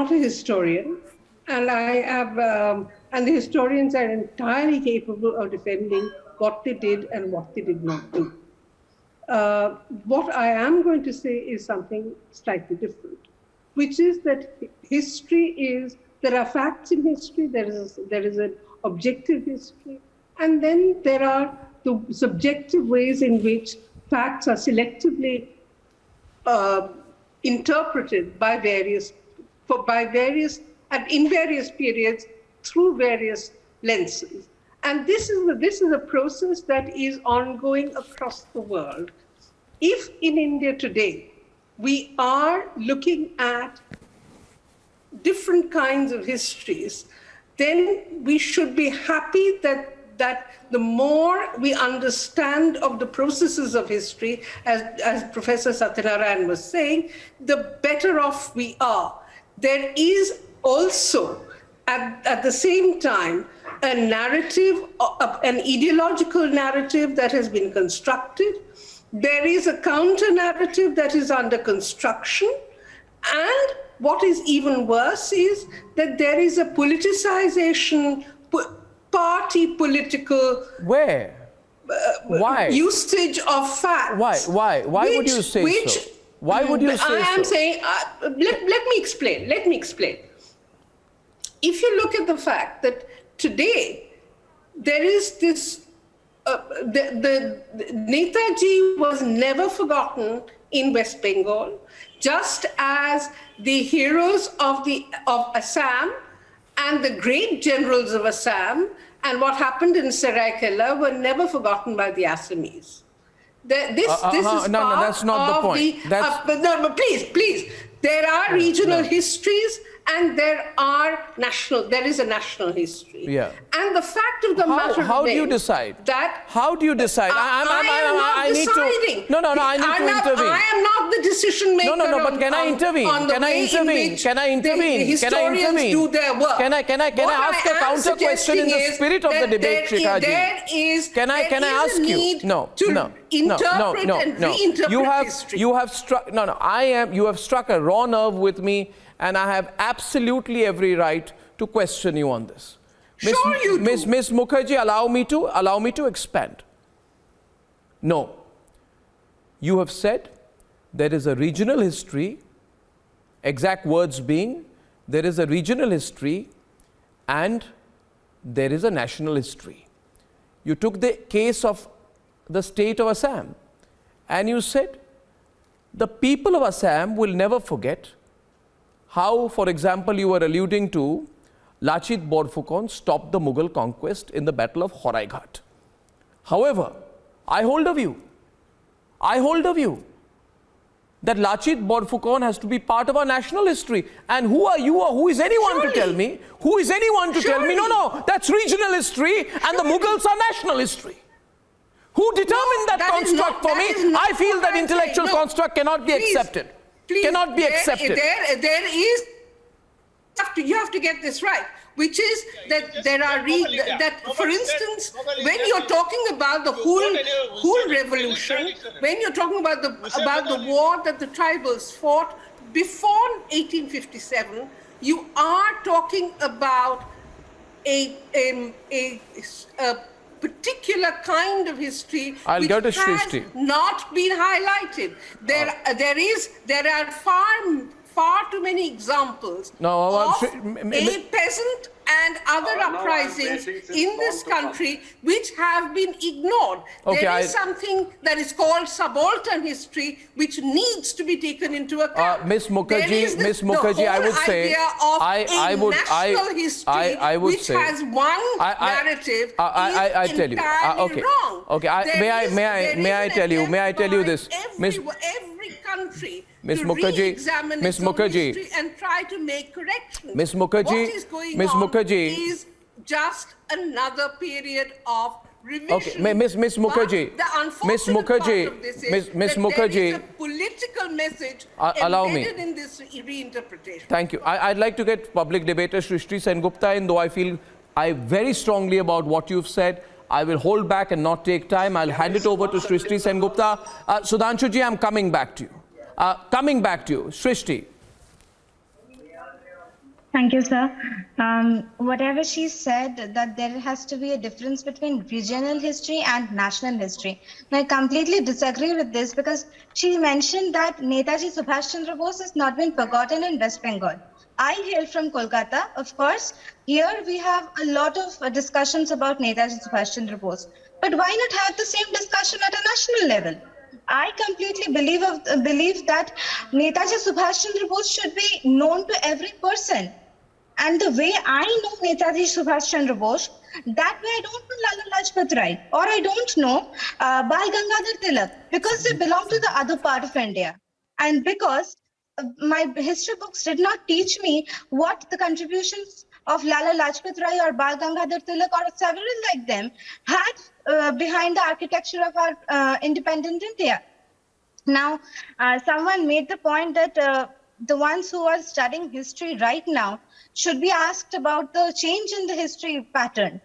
not a historian, and and the historians are entirely capable of defending what they did and what they did not do. What I am going to say is something slightly different, which is that there are facts in history, there is an objective history, and then there are the subjective ways in which facts are selectively interpreted in various periods through various lenses. And this is a process that is ongoing across the world. If in India today we are looking at different kinds of histories, then we should be happy that the more we understand of the processes of history, as Professor Satyanarayan was saying, the better off we are. There is also, at the same time, a narrative, an ideological narrative that has been constructed. There is a counter-narrative that is under construction. And what is even worse is that there is a politicization, party political Why? usage of facts. Why would you say so? Why would you say so? I am saying, let me explain. If you look at the fact that today there is this, the Netaji was never forgotten in West Bengal, just as the heroes of Assam and the great generals of Assam and what happened in Seraikela were never forgotten by the Assamese. This is no, that's not the point. But please. There are regional histories and there is a national history. Yeah. And the fact of the matter how do you decide? How do you decide? I need to intervene. I am not the decision maker. No, but can I intervene? The historians do their work. Can I ask a counter question in the spirit of the debate, Shikha ji? Can I ask you? No. Interpret and reinterpret history. You have struck a raw nerve with me, and I have absolutely every right to question you on this. Sure you do. Miss Mukherjee, allow me to expand. No. You have said there is a regional history, exact words being, there is a regional history and there is a national history. You took the case of the state of Assam and you said the people of Assam will never forget how, for example, you were alluding to Lachit Borphukan stopped the Mughal conquest in the Battle of Horaighat. However, I hold of you that Lachit Borphukan has to be part of our national history. And who are you or who is anyone to tell me? Who is anyone to tell me? No, that's regional history and the Mughals are national history. Who determined that construct for me? I feel that intellectual construct cannot be accepted. Cannot be accepted. You have to get this right, which is that there are for instance, when you're talking about the whole revolution, when you're talking about the war that the tribals fought before 1857, you are talking about a particular kind of history which has not been highlighted. There are far too many examples of a peasant and other uprisings in this country which have been ignored. There is something that is called subaltern history which needs to be taken into account. Miss Mukherjee, I would say, I would which say, has one narrative I tell you. wrong. Okay, may I tell you this, every country Miss to Mukherjee, re-examine Miss its own Mukherjee, history and try to make corrections. Miss Mukherjee, what is going Miss on Mukherjee, is just another period of revision. Okay, Miss Mukherjee, But the unfortunate Miss Mukherjee, part of this is Miss that Mukherjee, there is a political message embedded in this reinterpretation. Thank you. I'd like to get public debater Srishti Sengupta in, though I feel very strongly about what you've said. I will hold back and not take time. I'll hand it over to Srishti Sengupta. Sudhanshuji, I'm coming back to you. Srishti. Thank you, sir. Whatever she said, that there has to be a difference between regional history and national history. And I completely disagree with this because she mentioned that Netaji Subhash Chandra Bose has not been forgotten in West Bengal. I hail from Kolkata, of course. Here we have a lot of discussions about Netaji Subhash Chandra Bose. But why not have the same discussion at a national level? I completely believe that Netaji Subhash Chandra Bose should be known to every person. And the way I know Netaji Subhash Chandra Bose, that way I don't know Lala Lajpat Rai or I don't know Bal Gangadhar Tilak because they belong to the other part of India. And because my history books did not teach me what the contributions of Lala Lajpat Rai or Bal Gangadhar Tilak or several like them had behind the architecture of our independent India. Now, someone made the point that the ones who are studying history right now should be asked about the change in the history pattern.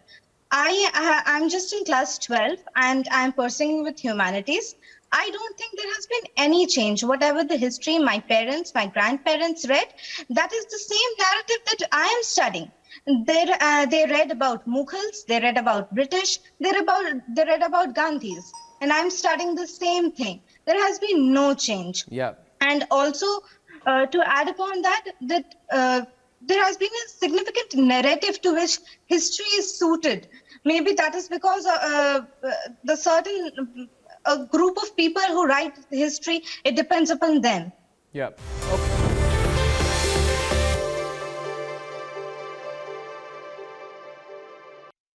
I'm just in class 12 and I'm pursuing with humanities. I don't think there has been any change. Whatever the history my parents, my grandparents read, that is the same narrative that I am studying. They read about Mughals, they read about British, they read about Gandhis, and I'm studying the same thing. There has been no change. Yeah. And also, to add upon that, there has been a significant narrative to which history is suited. Maybe that is because the certain a group of people who write history, it depends upon them. Yeah. Okay.